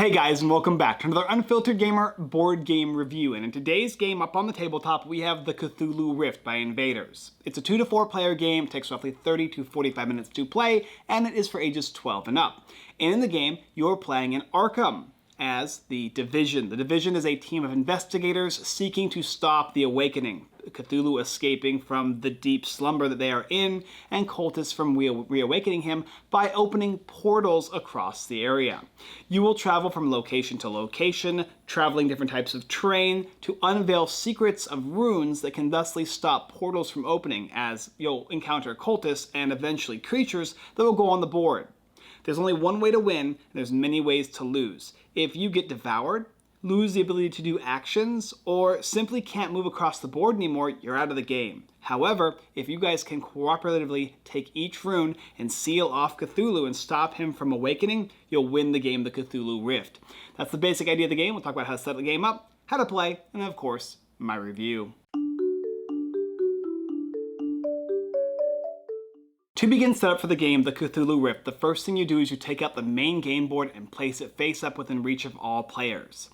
Hey guys, and welcome back to another Unfiltered Gamer board game review. And in today's game up on the tabletop, we have the Cthulhu Rift by Invadars. It's a 2 to 4 player game, takes roughly 30 to 45 minutes to play, and it is for ages 12 and up. And in the game, you're playing in Arkham as the Division. The Division is a team of investigators seeking to stop the Awakening, Cthulhu escaping from the deep slumber that they are in, and cultists from reawakening him by opening portals across the area. You will travel from location to location, traveling different types of terrain to unveil secrets of runes that can thusly stop portals from opening, as you'll encounter cultists and eventually creatures that will go on the board. There's only one way to win, and there's many ways to lose. If you get devoured, lose the ability to do actions, or simply can't move across the board anymore, you're out of the game. However, if you guys can cooperatively take each rune and seal off Cthulhu and stop him from awakening, you'll win the game, the Cthulhu Rift. That's the basic idea of the game. We'll talk about how to set the game up, how to play, and of course, my review. To begin setup for the game, the Cthulhu Rift, the first thing you do is you take out the main game board and place it face up within reach of all players.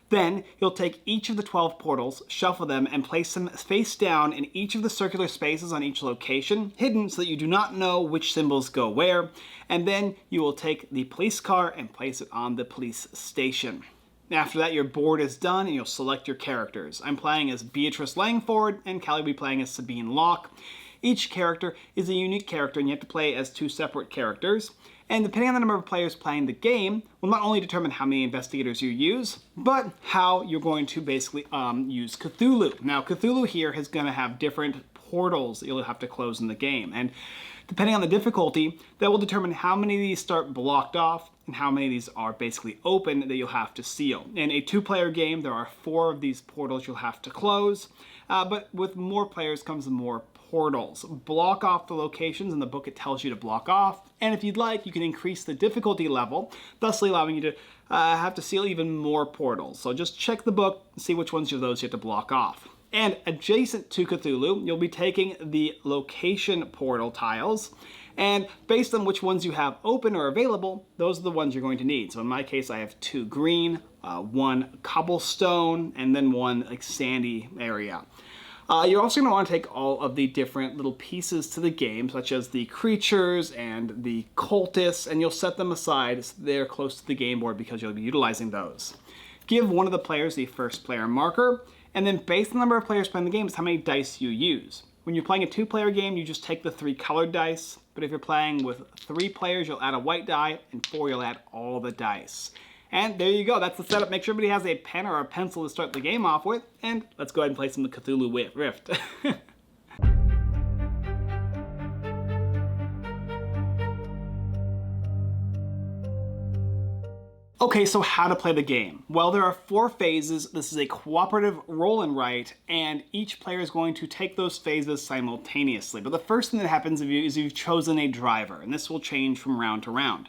Then, you'll take each of the 12 portals, shuffle them, and place them face down in each of the circular spaces on each location, hidden so that you do not know which symbols go where, and then you will take the police car and place it on the police station. After that, your board is done and you'll select your characters. I'm playing as Beatrice Langford, and Callie will be playing as Sabine Locke. Each character is a unique character, and you have to play as 2 separate characters. And depending on the number of players playing the game, will not only determine how many investigators you use, but how you're going to basically use Cthulhu. Now, Cthulhu here is going to have different portals that you'll have to close in the game. And depending on the difficulty, that will determine how many of these start blocked off and how many of these are basically open that you'll have to seal. In a 2-player game, there are 4 of these portals you'll have to close, but with more players comes more portals. Block off the locations in the book it tells you to block off, and if you'd like, you can increase the difficulty level, thusly allowing you to have to seal even more portals. So just check the book and see which ones of those you have to block off. And adjacent to Cthulhu, you'll be taking the location portal tiles, and based on which ones you have open or available, those are the ones you're going to need. So in my case, I have 2 green, 1 cobblestone, and then 1 sandy area. You're also going to want to take all of the different little pieces to the game, such as the creatures and the cultists, and you'll set them aside so they're close to the game board because you'll be utilizing those. Give one of the players the first player marker, and then based on the number of players playing the game is how many dice you use. When you're playing a 2-player game, you just take the 3 colored dice, but if you're playing with 3 players, you'll add a white die, and 4, you'll add all the dice. And there you go, that's the setup. Make sure everybody has a pen or a pencil to start the game off with, and let's go ahead and play some of the Cthulhu Rift. Okay, so how to play the game? Well, there are 4 phases. This is a cooperative roll and write, and each player is going to take those phases simultaneously. But the first thing that happens is you've chosen a driver, and this will change from round to round.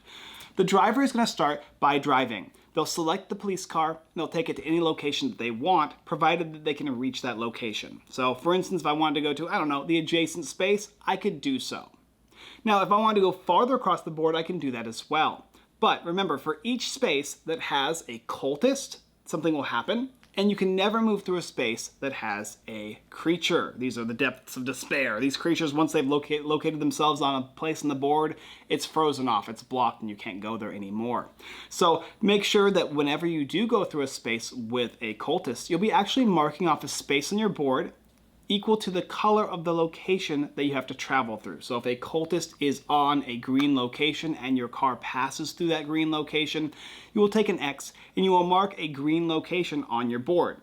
The driver is going to start by driving. They'll select the police car, and they'll take it to any location that they want, provided that they can reach that location. So, for instance, if I wanted to go to, I don't know, the adjacent space, I could do so. Now, if I wanted to go farther across the board, I can do that as well. But remember, for each space that has a cultist, something will happen, and you can never move through a space that has a creature. These are the depths of despair. These creatures, once they've located themselves on a place on the board, it's frozen off, it's blocked, and you can't go there anymore. So make sure that whenever you do go through a space with a cultist, you'll be actually marking off a space on your board equal to the color of the location that you have to travel through. So if a cultist is on a green location and your car passes through that green location, you will take an X and you will mark a green location on your board.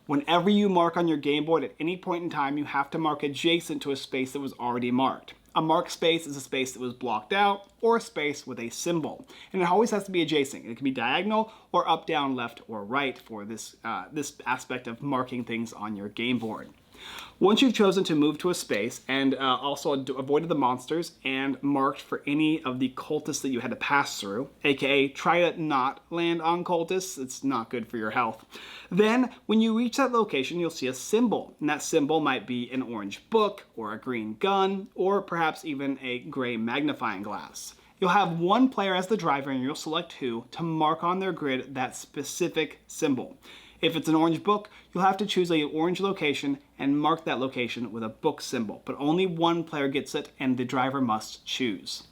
Whenever you mark on your game board at any point in time, you have to mark adjacent to a space that was already marked. A marked space is a space that was blocked out or a space with a symbol. And it always has to be adjacent. It can be diagonal or up, down, left, or right for this aspect of marking things on your game board. Once you've chosen to move to a space and also avoided the monsters and marked for any of the cultists that you had to pass through, aka try to not land on cultists, it's not good for your health. Then when you reach that location, you'll see a symbol, and that symbol might be an orange book or a green gun or perhaps even a gray magnifying glass. you'll have one player as the driver, and you'll select who to mark on their grid that specific symbol. If it's an orange book, you'll have to choose an orange location and mark that location with a book symbol, but only one player gets it and the driver must choose.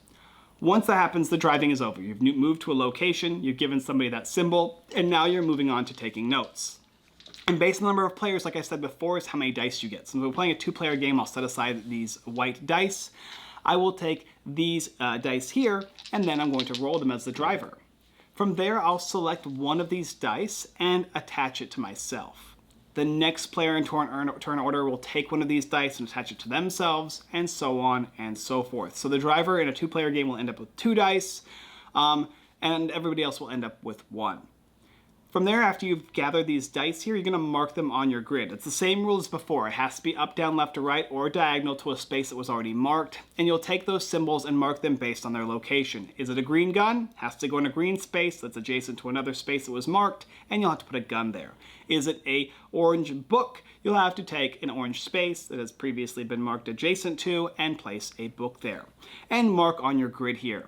Once that happens, the driving is over. You've moved to a location, you've given somebody that symbol, and now you're moving on to taking notes. And based on the number of players, like I said before, is how many dice you get. So if we're playing a 2-player game, I'll set aside these white dice. I will take these dice here, and then I'm going to roll them as the driver. From there, I'll select one of these dice and attach it to myself. The next player in turn order will take one of these dice and attach it to themselves, and so on and so forth. So the driver in a 2-player game will end up with 2 dice, and everybody else will end up with 1. From there, after you've gathered these dice here, you're going to mark them on your grid. It's the same rule as before. It has to be up, down, left, or right, or diagonal to a space that was already marked. And you'll take those symbols and mark them based on their location. Is it a green gun? Has to go in a green space that's adjacent to another space that was marked, and you'll have to put a gun there. Is it a orange book? You'll have to take an orange space that has previously been marked adjacent to and place a book there. And mark on your grid here.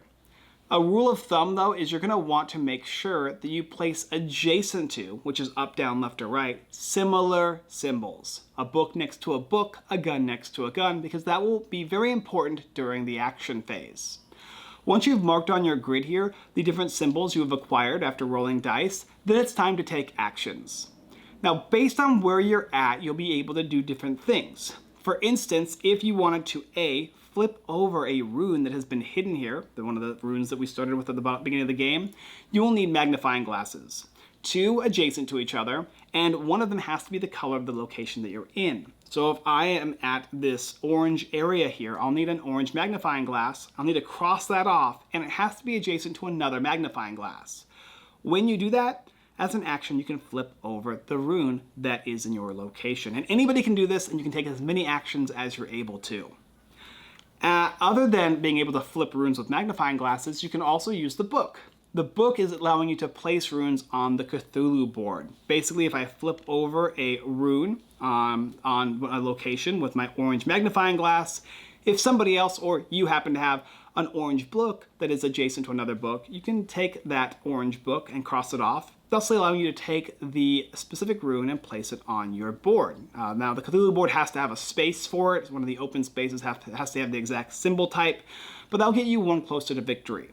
A rule of thumb, though, is you're going to want to make sure that you place adjacent to, which is up, down, left, or right, similar symbols. A book next to a book, a gun next to a gun, because that will be very important during the action phase. Once you've marked on your grid here the different symbols you have acquired after rolling dice, then it's time to take actions. Now, based on where you're at, you'll be able to do different things. For instance, if you wanted to A, flip over a rune that has been hidden here, one of the runes that we started with at the beginning of the game, you will need magnifying glasses. 2 adjacent to each other, and one of them has to be the color of the location that you're in. So if I am at this orange area here, I'll need an orange magnifying glass. I'll need to cross that off, and it has to be adjacent to another magnifying glass. When you do that, as an action, you can flip over the rune that is in your location. And anybody can do this, and you can take as many actions as you're able to. Other than being able to flip runes with magnifying glasses, you can also use the book. The book is allowing you to place runes on the Cthulhu board. Basically, if I flip over a rune on a location with my orange magnifying glass, if somebody else or you happen to have an orange book that is adjacent to another book, you can take that orange book and cross it off, thus allowing you to take the specific rune and place it on your board. Now, the Cthulhu board has to have a space for it. One of the open spaces has to have the exact symbol type, but that'll get you one closer to victory.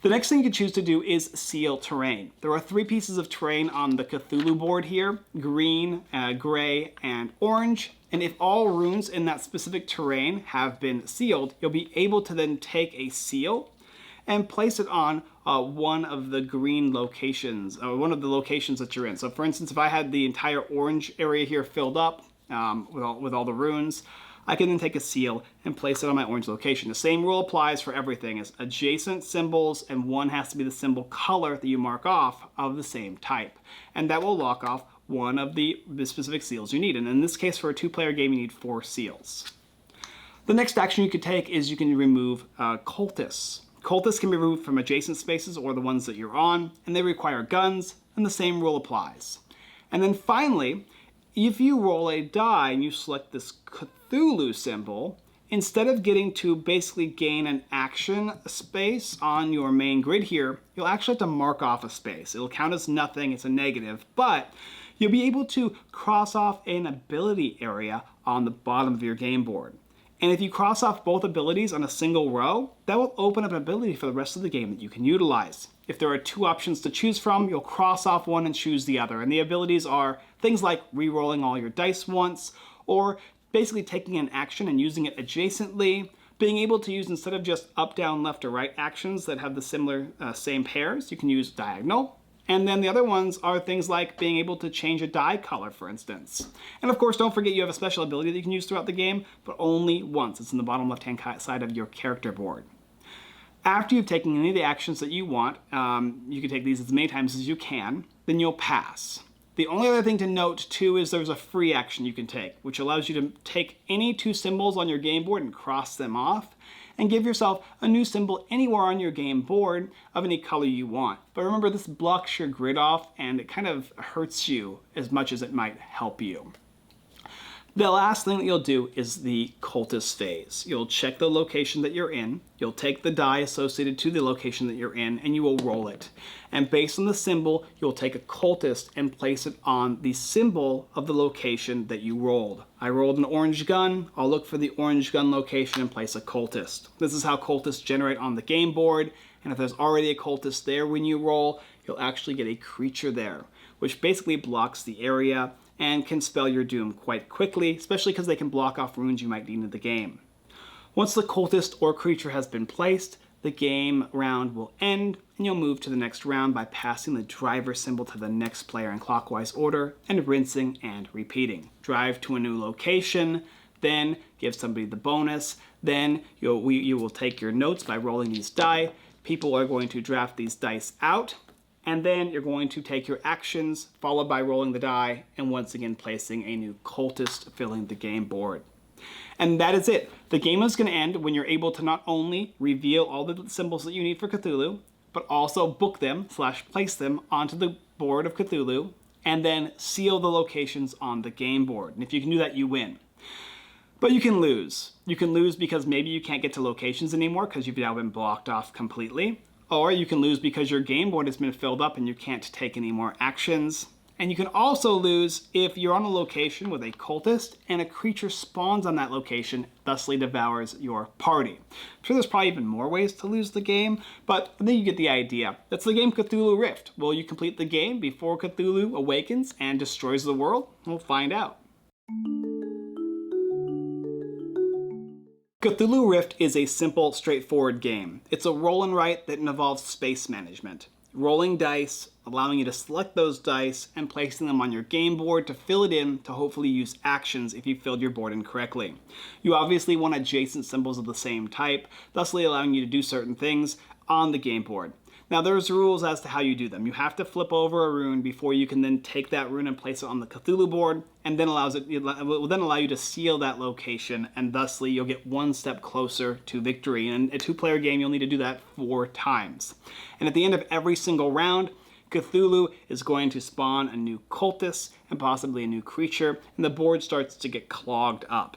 The next thing you can choose to do is seal terrain. There are 3 pieces of terrain on the Cthulhu board here: green, gray, and orange. And if all runes in that specific terrain have been sealed, you'll be able to then take a seal and place it on one of the green locations, or one of the locations that you're in. So for instance, if I had the entire orange area here filled up with all the runes, I can then take a seal and place it on my orange location. The same rule applies for everything, as adjacent symbols, and one has to be the symbol color that you mark off of the same type. And that will lock off one of the specific seals you need. And in this case, for a 2-player game, you need 4 seals. The next action you could take is you can remove cultists. Cultists can be removed from adjacent spaces or the ones that you're on, and they require guns, and the same rule applies. And then finally, if you roll a die and you select this Cthulhu symbol, instead of getting to basically gain an action space on your main grid here, you'll actually have to mark off a space. It'll count as nothing, it's a negative, but you'll be able to cross off an ability area on the bottom of your game board. And if you cross off both abilities on a single row, that will open up an ability for the rest of the game that you can utilize. If there are 2 options to choose from, you'll cross off one and choose the other. And the abilities are things like re-rolling all your dice once, or basically taking an action and using it adjacently, being able to use, instead of just up, down, left, or right actions that have the similar same pairs, you can use diagonal. And then the other ones are things like being able to change a die color, for instance. And of course, don't forget you have a special ability that you can use throughout the game, but only once. It's in the bottom left-hand side of your character board. After you've taken any of the actions that you want, you can take these as many times as you can, then you'll pass. The only other thing to note too is there's a free action you can take, which allows you to take any 2 symbols on your game board and cross them off, and give yourself a new symbol anywhere on your game board of any color you want. But remember, this blocks your grid off, and it kind of hurts you as much as it might help you. The last thing that you'll do is the cultist phase. You'll check the location that you're in, you'll take the die associated to the location that you're in, and you will roll it. And based on the symbol, you'll take a cultist and place it on the symbol of the location that you rolled. I rolled an orange gun, I'll look for the orange gun location and place a cultist. This is how cultists generate on the game board, and if there's already a cultist there when you roll, you'll actually get a creature there, which basically blocks the area and can spell your doom quite quickly, especially because they can block off runes you might need in the game. Once the cultist or creature has been placed, the game round will end, and you'll move to the next round by passing the driver symbol to the next player in clockwise order, and rinsing and repeating. Drive to a new location, then give somebody the bonus, then you will take your notes by rolling these die. People are going to draft these dice out, and then you're going to take your actions, followed by rolling the die, and once again placing a new cultist filling the game board. And that is it. The game is going to end when you're able to not only reveal all the symbols that you need for Cthulhu, but also book them / place them onto the board of Cthulhu, and then seal the locations on the game board. And if you can do that, you win. But you can lose. You can lose because maybe you can't get to locations anymore because you've now been blocked off completely. Or you can lose because your game board has been filled up and you can't take any more actions. And you can also lose if you're on a location with a cultist and a creature spawns on that location, thusly devours your party. I'm sure there's probably even more ways to lose the game, but I think you get the idea. That's the game Cthulhu Rift. Will you complete the game before Cthulhu awakens and destroys the world? We'll find out. Cthulhu Rift is a simple, straightforward game. It's a roll and write that involves space management. Rolling dice, allowing you to select those dice and placing them on your game board to fill it in to hopefully use actions if you filled your board in correctly. You obviously want adjacent symbols of the same type, thusly allowing you to do certain things on the game board. Now there's rules as to how you do them. You have to flip over a rune before you can then take that rune and place it on the Cthulhu board, and then it will then allow you to seal that location, and thusly you'll get one step closer to victory. In a two-player game, you'll need to do that 4 times. And at the end of every single round, Cthulhu is going to spawn a new cultist and possibly a new creature, and the board starts to get clogged up.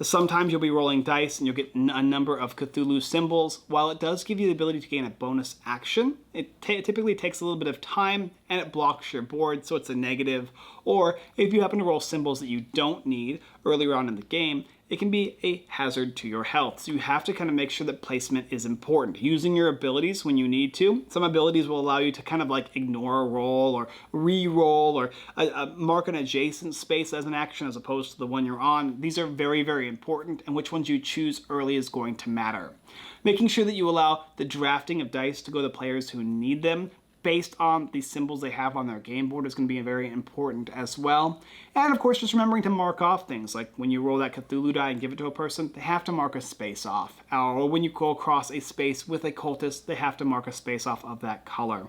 Sometimes you'll be rolling dice and you'll get a number of Cthulhu symbols. While it does give you the ability to gain a bonus action, it typically takes a little bit of time and it blocks your board, so it's a negative. Or if you happen to roll symbols that you don't need earlier on in the game, it can be a hazard to your health. So you have to kind of make sure that placement is important. Using your abilities when you need to. Some abilities will allow you to kind of like ignore a roll or re-roll or mark an adjacent space as an action as opposed to the one you're on. These are very, very important, and which ones you choose early is going to matter. Making sure that you allow the drafting of dice to go to players who need them based on the symbols they have on their game board is going to be very important as well. And of course, just remembering to mark off things, like when you roll that Cthulhu die and give it to a person, they have to mark a space off. Or when you go across a space with a cultist, they have to mark a space off of that color.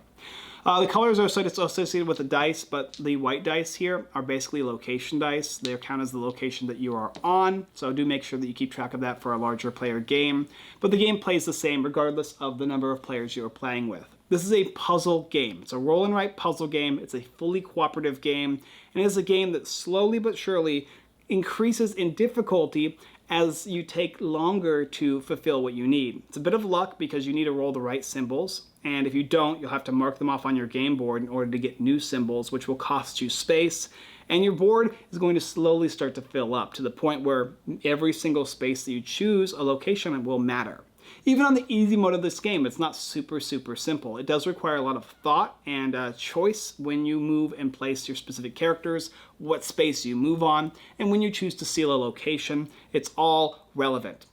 The colors are associated with the dice, but the white dice here are basically location dice. They count as the location that you are on, so do make sure that you keep track of that for a larger player game. But the game plays the same regardless of the number of players you are playing with. This is a puzzle game. It's a roll and write puzzle game. It's a fully cooperative game, and it is a game that slowly but surely increases in difficulty as you take longer to fulfill what you need. It's a bit of luck because you need to roll the right symbols, and if you don't, you'll have to mark them off on your game board in order to get new symbols, which will cost you space, and your board is going to slowly start to fill up to the point where every single space that you choose, a location, will matter. Even on the easy mode of this game, it's not super simple. It does require a lot of thought and choice when you move and place your specific characters, what space you move on, and when you choose to seal a location. It's all relevant.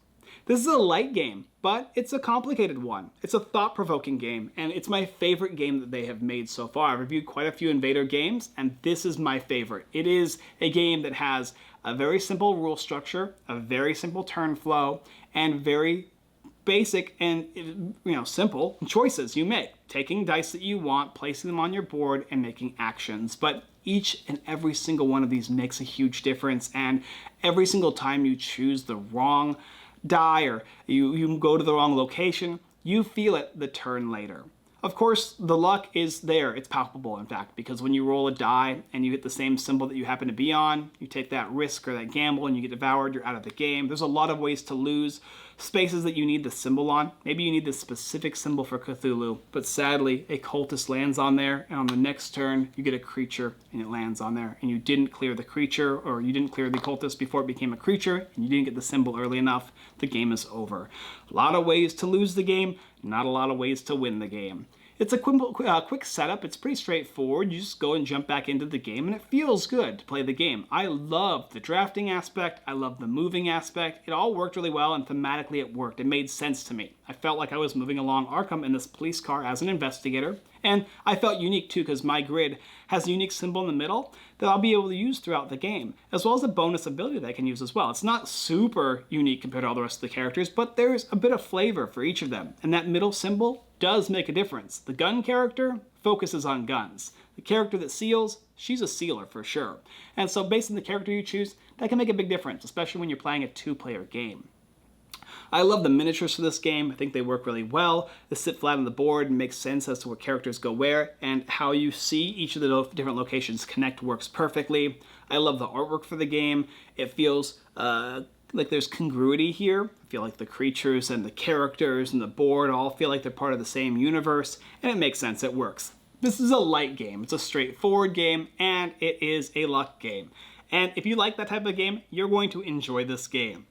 This is a light game, but it's a complicated one. It's a thought-provoking game, and it's my favorite game that they have made so far. I've reviewed quite a few Invader games, and this is my favorite. It is a game that has a very simple rule structure, a very simple turn flow, and very basic and simple choices you make. Taking dice that you want, placing them on your board, and making actions. But each and every single one of these makes a huge difference, and every single time you choose the wrong die or you go to the wrong location, you feel it the turn later. Of course, the luck is there. It's palpable, in fact, because when you roll a die and you hit the same symbol that you happen to be on, you take that risk or that gamble and you get devoured, you're out of the game. There's a lot of ways to lose. Spaces that you need the symbol on. Maybe you need the specific symbol for Cthulhu, but sadly, a cultist lands on there, and on the next turn, you get a creature and it lands on there, and you didn't clear the creature, or you didn't clear the cultist before it became a creature, and you didn't get the symbol early enough, the game is over. A lot of ways to lose the game, not a lot of ways to win the game. It's a quick setup. It's pretty straightforward. You just go and jump back into the game, and it feels good to play the game. I love the drafting aspect. I love the moving aspect. It all worked really well, and thematically it worked. It made sense to me. I felt like I was moving along Arkham in this police car as an investigator, and I felt unique too because my grid has a unique symbol in the middle that I'll be able to use throughout the game, as well as a bonus ability that I can use as well. It's not super unique compared to all the rest of the characters, but there's a bit of flavor for each of them, and that middle symbol does make a difference. The gun character focuses on guns. The character that seals, she's a sealer for sure. And so based on the character you choose, that can make a big difference, especially when you're playing a two-player game. I love the miniatures for this game. I think they work really well. They sit flat on the board and make sense as to what characters go where, and how you see each of the different locations connect works perfectly. I love the artwork for the game. It feels like there's congruity here. I feel like the creatures and the characters and the board all feel like they're part of the same universe, and it makes sense. It works. This is a light game. It's a straightforward game, and it is a luck game. And if you like that type of game, you're going to enjoy this game.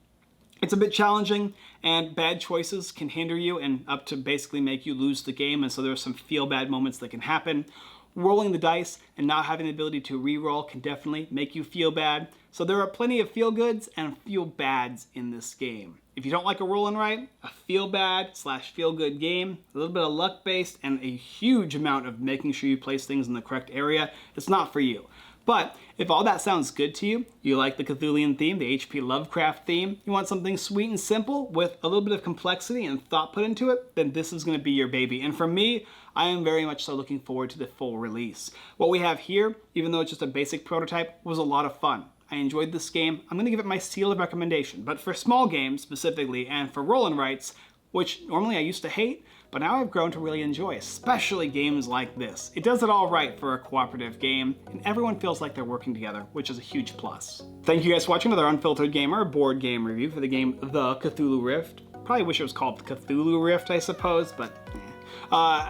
It's a bit challenging, and bad choices can hinder you and up to basically make you lose the game, and so there are some feel-bad moments that can happen. Rolling the dice and not having the ability to re-roll can definitely make you feel bad. So there are plenty of feel-goods and feel-bads in this game. If you don't like a rolling right, a feel-bad / feel-good game, a little bit of luck-based, and a huge amount of making sure you place things in the correct area, it's not for you. But if all that sounds good to you, you like the Cthulian theme, the H.P. Lovecraft theme, you want something sweet and simple with a little bit of complexity and thought put into it, then this is going to be your baby. And for me, I am very much so looking forward to the full release. What we have here, even though it's just a basic prototype, was a lot of fun. I enjoyed this game. I'm going to give it my seal of recommendation. But for small games specifically, and for roll and writes, which normally I used to hate, but now I've grown to really enjoy, especially games like this. It does it all right for a cooperative game, and everyone feels like they're working together, which is a huge plus. Thank you guys for watching another Unfiltered Gamer board game review for the game The Cthulhu Rift. Probably wish it was called Cthulhu Rift, I suppose, but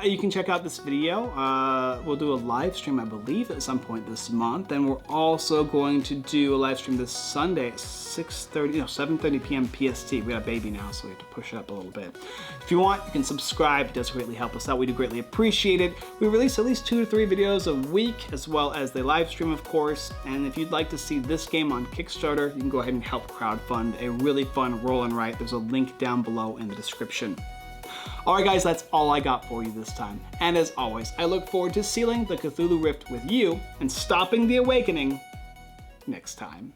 you can check out this video. We'll do a live stream, I believe, at some point this month, and we're also going to do a live stream this Sunday at 7:30 p.m. PST. We got a baby now, so we have to push it up a little bit. If you want, you can subscribe. It does greatly help us out. We do greatly appreciate it. We release at least 2 to 3 videos a week, as well as the live stream, of course. And if you'd like to see this game on Kickstarter, you can go ahead and help crowdfund a really fun roll and write. There's a link down below in the description. Alright guys, that's all I got for you this time. And as always, I look forward to sealing the Cthulhu Rift with you and stopping the awakening next time.